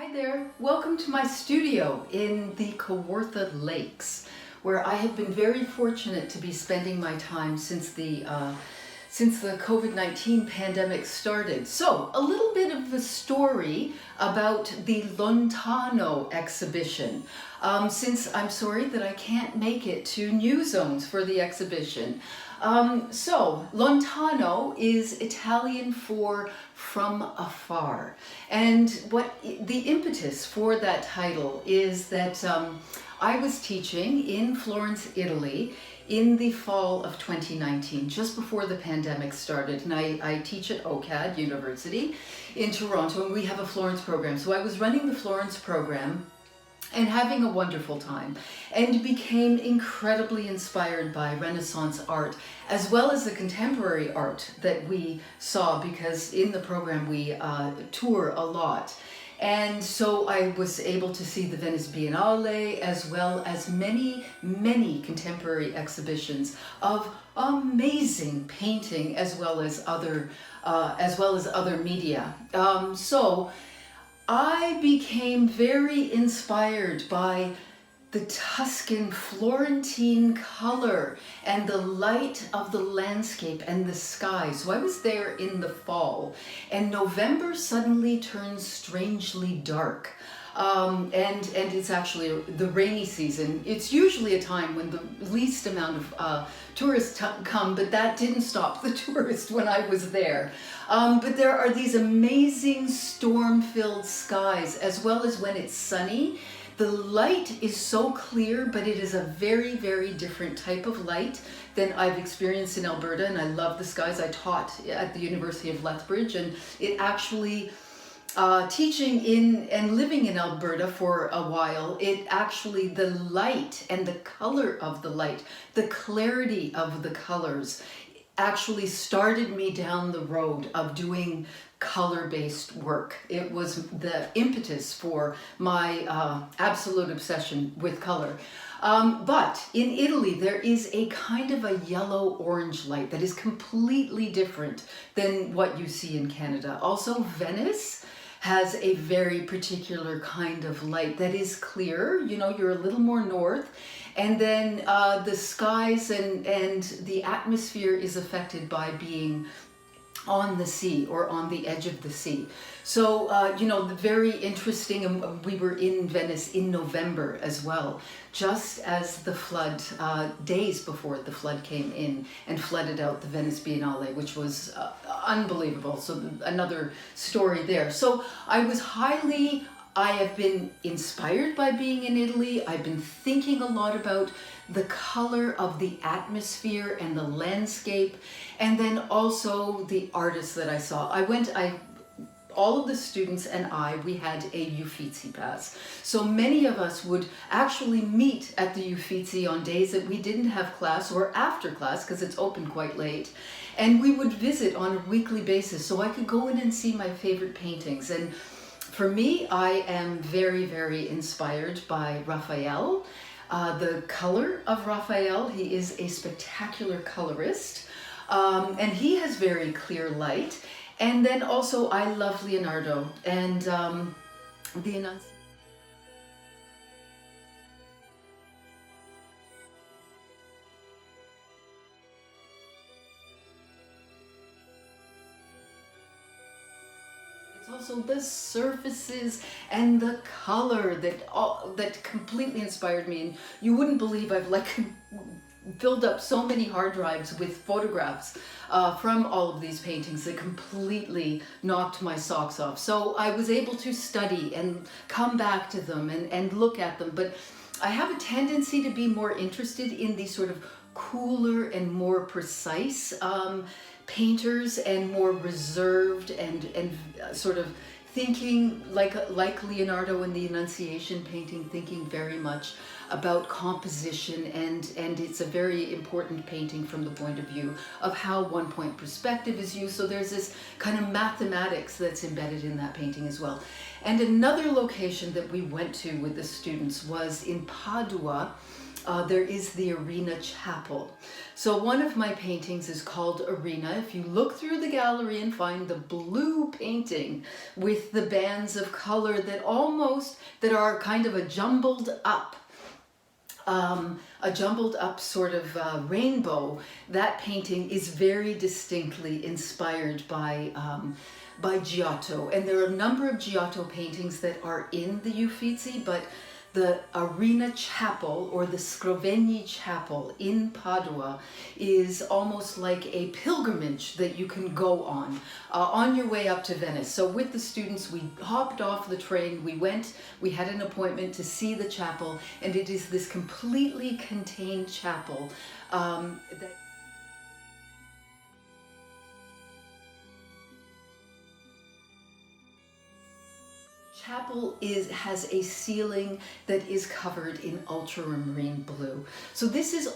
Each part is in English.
Hi there, welcome to my studio in the Kawartha Lakes, where I have been very fortunate to be spending my time since the COVID-19 pandemic started. So, a little bit of a story about the Lontano exhibition. Since I'm sorry that I can't make it to Newzones for the exhibition. So, Lontano is Italian for from afar. And what the impetus for that title is that I was teaching in Florence, Italy in the fall of 2019, just before the pandemic started. And I teach at OCAD University in Toronto, and we have a Florence program. So I was running the Florence program and having a wonderful time, and became incredibly inspired by Renaissance art as well as the contemporary art that we saw, because in the program we tour a lot. And so I was able to see the Venice Biennale as well as many contemporary exhibitions of amazing painting as well as other media. So I became very inspired by the Tuscan Florentine color and the light of the landscape and the sky. So I was there in the fall, and November suddenly turns strangely dark. And it's actually the rainy season. It's usually a time when the least amount of tourists come, but that didn't stop the tourists when I was there. But there are these amazing storm-filled skies, as well as when it's sunny. The light is so clear, but it is a very different type of light than I've experienced in Alberta, and I love the skies. I taught at the University of Lethbridge, and it actually teaching in and living in Alberta for a while, it actually, the light and the color of the light, the clarity of the colors actually started me down the road of doing color-based work. It was the impetus for my absolute obsession with color. But in Italy, there is a kind of a yellow-orange light that is completely different than what you see in Canada. Also, Venice has a very particular kind of light that is clear. You know, you're a little more north, and then the skies and the atmosphere is affected by being on the sea or on the edge of the sea. So, you know, very interesting. And we were in Venice in November as well, just as the flood, days before the flood came in and flooded out the Venice Biennale, which was unbelievable. So another story there. So I have been inspired by being in Italy. I've been thinking a lot about the color of the atmosphere and the landscape, and then also the artists that I saw. All of the students and we had a Uffizi pass. So many of us would actually meet at the Uffizi on days that we didn't have class or after class, because it's open quite late. And we would visit on a weekly basis, so I could go in and see my favorite paintings. And for me, I am very inspired by Raphael. The color of Raphael, he is a spectacular colorist, and he has very clear light. And then also I love Leonardo and the Annunciation. Also the surfaces and the color that completely inspired me. And you wouldn't believe I've filled up so many hard drives with photographs from all of these paintings that completely knocked my socks off. So I was able to study and come back to them and look at them. But I have a tendency to be more interested in these sort of cooler and more precise painters, and more reserved and sort of thinking like Leonardo in the Annunciation painting, thinking very much about composition, and it's a very important painting from the point of view of how one-point perspective is used. So there's this kind of mathematics that's embedded in that painting as well. And another location that we went to with the students was in Padua, there is the Arena Chapel. So one of my paintings is called Arena. If you look through the gallery and find the blue painting with the bands of color that are kind of a jumbled up sort of rainbow, that painting is very distinctly inspired by Giotto. And there are a number of Giotto paintings that are in the Uffizi, but the Arena Chapel, or the Scrovegni Chapel in Padua, is almost like a pilgrimage that you can go on your way up to Venice. So with the students, we hopped off the train, we had an appointment to see the chapel, and it is this completely contained chapel that chapel has a ceiling that is covered in ultramarine blue. So this is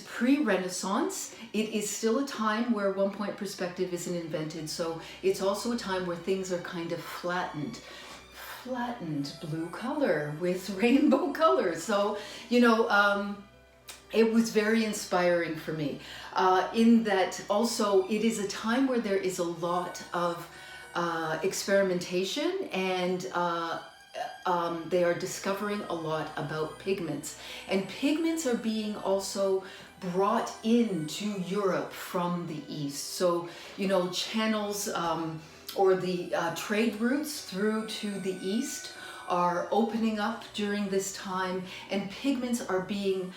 pre-Renaissance. It is still a time where one-point perspective isn't invented, so it's also a time where things are kind of flattened blue color with rainbow colors. So, it was very inspiring for me, in that also it is a time where there is a lot of experimentation, and they are discovering a lot about pigments, and pigments are being also brought into Europe from the East. So channels or the trade routes through to the East are opening up during this time, and pigments are being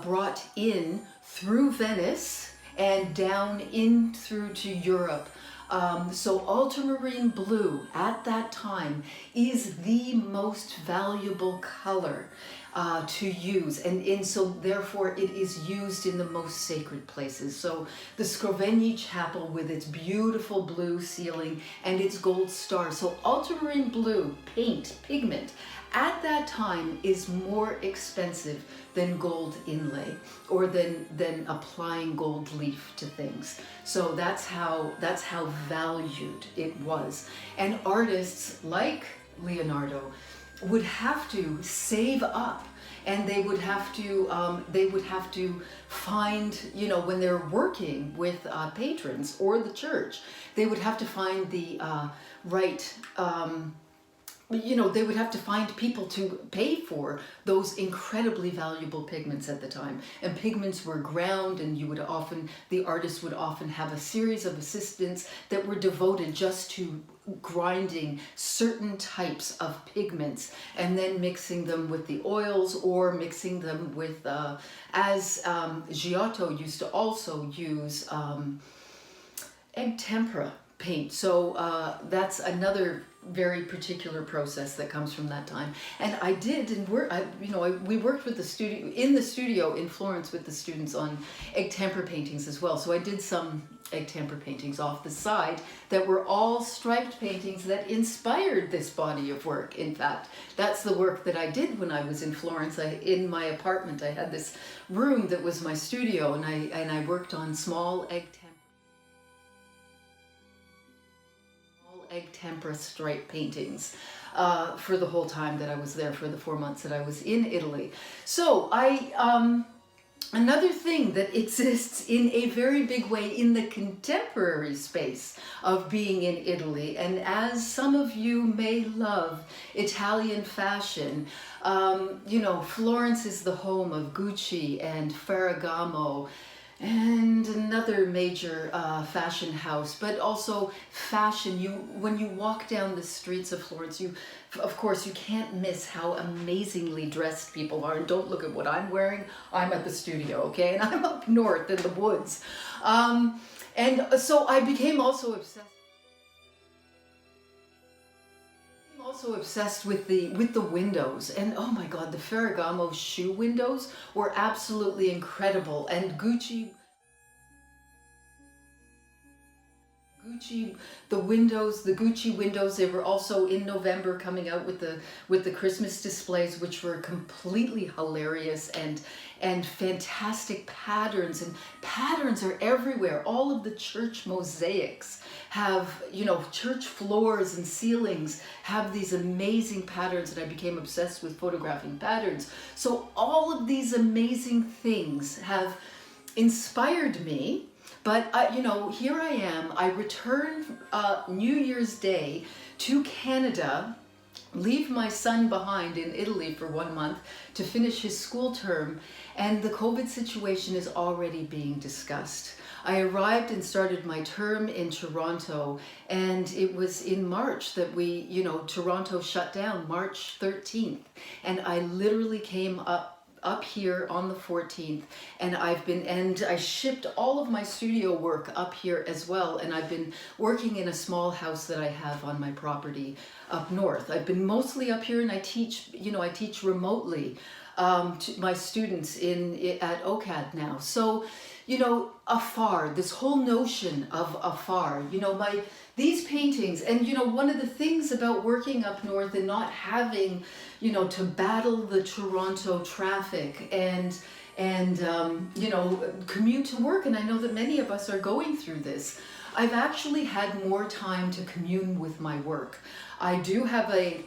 brought in through Venice and down in through to Europe. So ultramarine blue at that time is the most valuable color to use, and so therefore it is used in the most sacred places. So the Scrovegni Chapel with its beautiful blue ceiling and its gold star. So ultramarine blue pigment at that time is more expensive than gold inlay, or than applying gold leaf to things. So that's how valued it was. And artists like Leonardo would have to save up, and they would have to find, when they're working with patrons or the church, they would have to find the right they would have to find people to pay for those incredibly valuable pigments at the time. And pigments were ground, and the artist would often have a series of assistants that were devoted just to grinding certain types of pigments and then mixing them with the oils, or mixing them with, as Giotto used to also use egg tempera paint. So that's another very particular process that comes from that time. And we worked with the studio in Florence with the students on egg tempera paintings as well. So I did some egg tempera paintings off the side that were all striped paintings that inspired this body of work. In fact, that's the work that I did when I was in Florence. In my apartment, I had this room that was my studio, and I worked on small egg tempera stripe paintings for the whole time that I was there, for the 4 months that I was in Italy. So another thing that exists in a very big way in the contemporary space of being in Italy, and as some of you may love Italian fashion, Florence is the home of Gucci and Ferragamo and another major fashion house, but also fashion. When you walk down the streets of Florence, of course you can't miss how amazingly dressed people are. And don't look at what I'm wearing. I'm at the studio, okay? And I'm up north in the woods. And so I became also obsessed with the windows, and oh my god, the Ferragamo shoe windows were absolutely incredible. And Gucci the windows, the Gucci windows. They were also in November coming out with the Christmas displays, which were completely hilarious and fantastic patterns. And patterns are everywhere. All of the church mosaics have, church floors and ceilings have these amazing patterns, and I became obsessed with photographing patterns. So all of these amazing things have inspired me. But, here I am. I return New Year's Day to Canada, leave my son behind in Italy for 1 month to finish his school term, and the COVID situation is already being discussed. I arrived and started my term in Toronto, and it was in March that Toronto shut down, March 13th, and I literally came up here on the 14th, and I shipped all of my studio work up here as well, and I've been working in a small house that I have on my property up north. I've been mostly up here, and I teach remotely to my students at OCAD now. So, afar, this whole notion of afar, these paintings, and one of the things about working up north and not having, to battle the Toronto traffic and commute to work, and I know that many of us are going through this, I've actually had more time to commune with my work. I do have a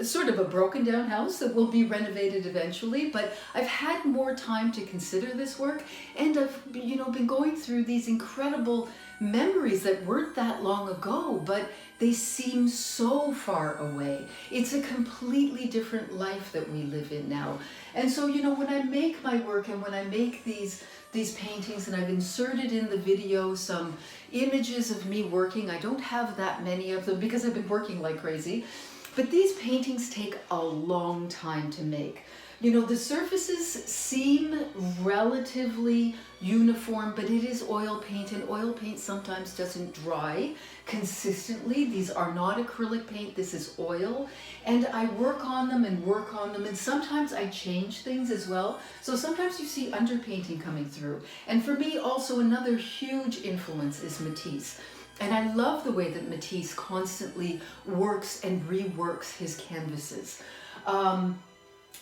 sort of a broken down house that will be renovated eventually, but I've had more time to consider this work, and I've been going through these incredible memories that weren't that long ago, but they seem so far away. It's a completely different life that we live in now. And so, when I make my work and when I make these paintings, and I've inserted in the video some images of me working, I don't have that many of them because I've been working like crazy. But these paintings take a long time to make. The surfaces seem relatively uniform, but it is oil paint, and oil paint sometimes doesn't dry consistently. These are not acrylic paint, this is oil. And I work on them, and sometimes I change things as well. So sometimes you see underpainting coming through. And for me also, another huge influence is Matisse. And I love the way that Matisse constantly works and reworks his canvases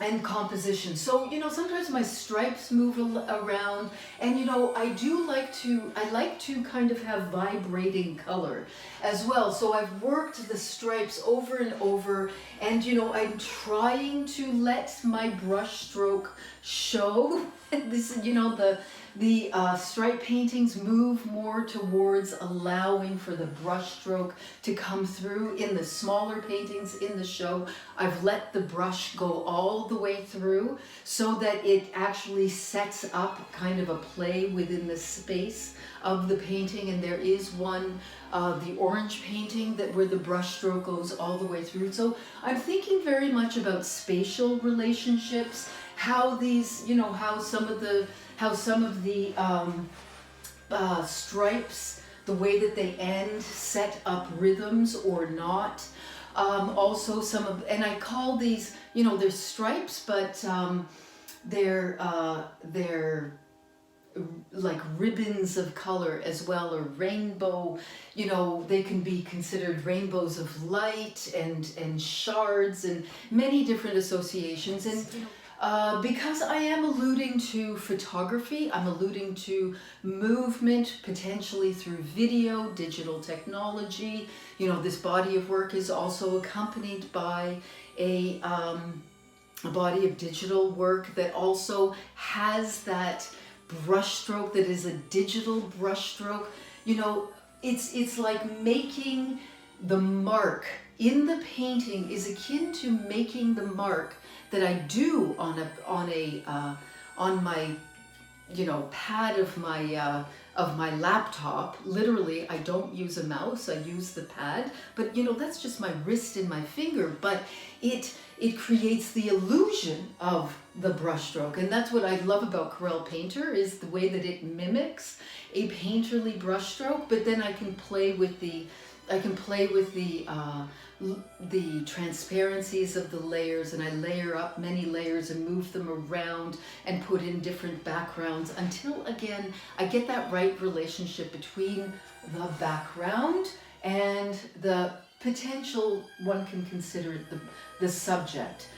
and composition. So, sometimes my stripes move around, and, I like to kind of have vibrating color as well. So I've worked the stripes over and over, and, I'm trying to let my brush stroke show. This is, the stripe paintings move more towards allowing for the brush stroke to come through. In the smaller paintings in the show, I've let the brush go all the way through so that it actually sets up kind of a play within the space of the painting. And there is one, the orange painting, where the brush stroke goes all the way through. So I'm thinking very much about spatial relationships, how these, how some of the stripes, the way that they end, set up rhythms or not. Also and I call these, they're stripes, but they're like ribbons of color as well, or rainbow, they can be considered rainbows of light and shards and many different associations. And because I am alluding to photography, I'm alluding to movement, potentially through video, digital technology. This body of work is also accompanied by a body of digital work that also has that brushstroke that is a digital brushstroke. It's like making the mark in the painting is akin to making the mark that I do on my pad of my laptop. Literally, I don't use a mouse, I use the pad, but that's just my wrist and my finger, but it creates the illusion of the brushstroke. And that's what I love about Corel Painter, is the way that it mimics a painterly brushstroke, but then I can play with the the transparencies of the layers, and I layer up many layers and move them around and put in different backgrounds until again I get that right relationship between the background and the potential, one can consider it the subject.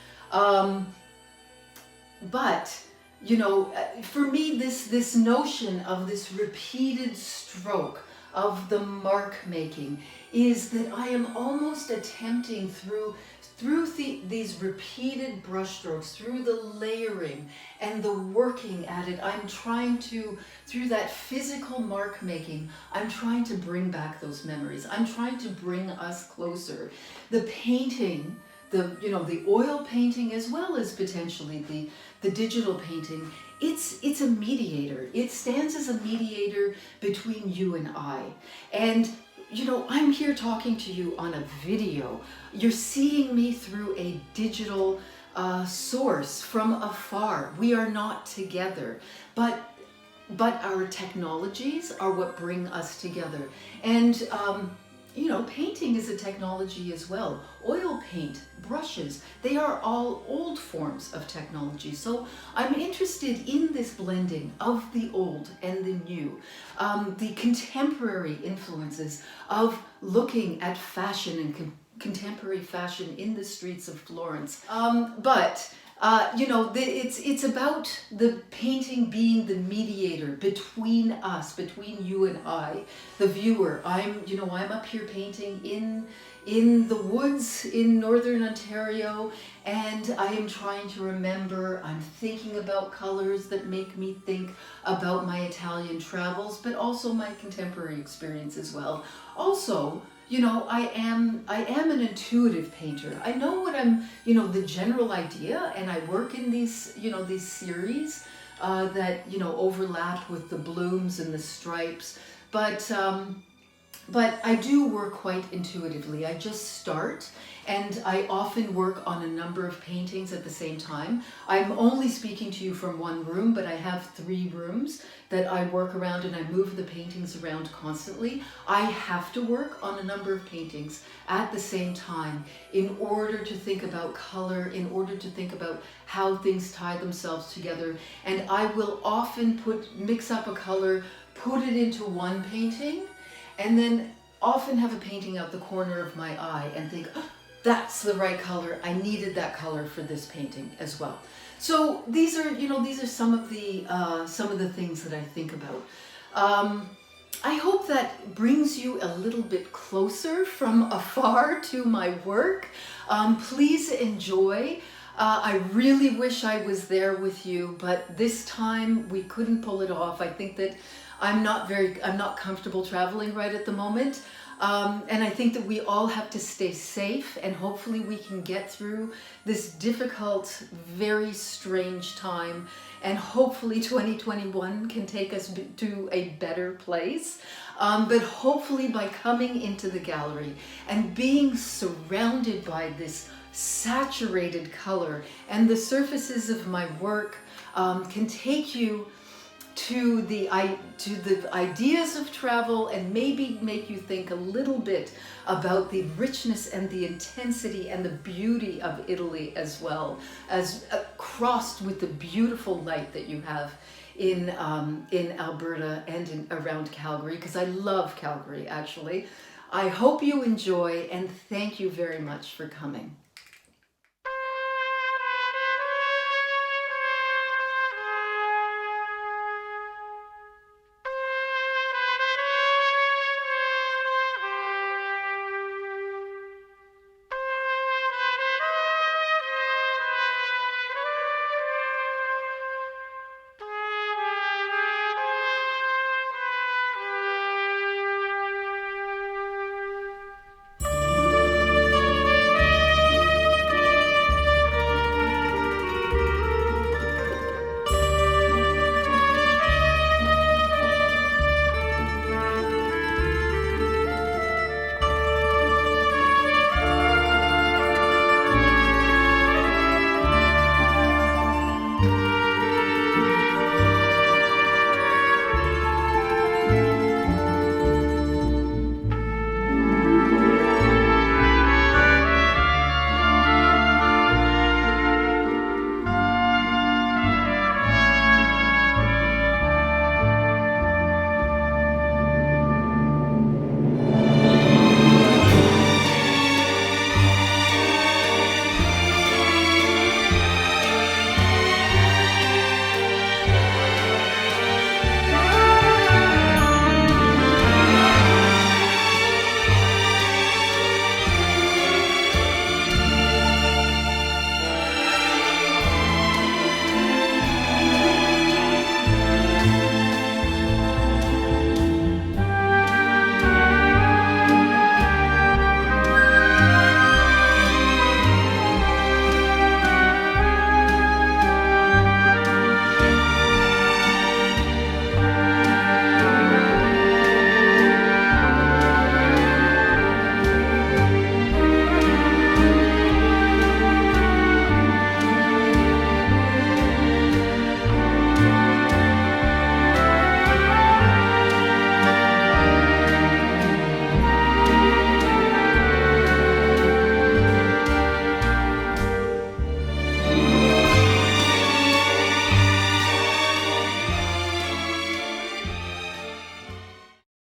But you know, for me, this notion of this repeated stroke of the mark making is that I am almost attempting through these repeated brushstrokes, through the layering and the working at it, I'm trying to, through that physical mark making, I'm trying to bring back those memories. I'm trying to bring us closer. The painting, the oil painting, as well as potentially the digital painting, it's a mediator. It stands as a mediator between you and I. And I'm here talking to you on a video. You're seeing me through a digital source from afar. We are not together, but our technologies are what bring us together. And painting is a technology as well. Oil paint, brushes, they are all old forms of technology. So I'm interested in this blending of the old and the new, the contemporary influences of looking at fashion and contemporary fashion in the streets of Florence. It's about the painting being the mediator between us, between you and I, the viewer. I'm up here painting in the woods in northern Ontario, and I am trying to remember, I'm thinking about colors that make me think about my Italian travels, but also my contemporary experience as well. Also, I am an intuitive painter. I know what the general idea, and I work in these series that, overlap with the blooms and the stripes, but I do work quite intuitively. I just start, and I often work on a number of paintings at the same time. I'm only speaking to you from one room, but I have 3 rooms that I work around, and I move the paintings around constantly. I have to work on a number of paintings at the same time in order to think about color, in order to think about how things tie themselves together. And I will often mix up a color, put it into one painting, and then often have a painting out the corner of my eye and think, oh, that's the right color. I needed that color for this painting as well. So these are some of the things that I think about. I hope that brings you a little bit closer from afar to my work. Please enjoy. I really wish I was there with you, but this time we couldn't pull it off. I think that I'm not comfortable traveling right at the moment. And I think that we all have to stay safe, and hopefully we can get through this difficult, very strange time, and hopefully 2021 can take us to a better place. But hopefully by coming into the gallery and being surrounded by this saturated color, and the surfaces of my work can take you to the ideas of travel, and maybe make you think a little bit about the richness and the intensity and the beauty of Italy, as well as crossed with the beautiful light that you have in Alberta and around Calgary, because I love Calgary actually. I hope you enjoy, and thank you very much for coming.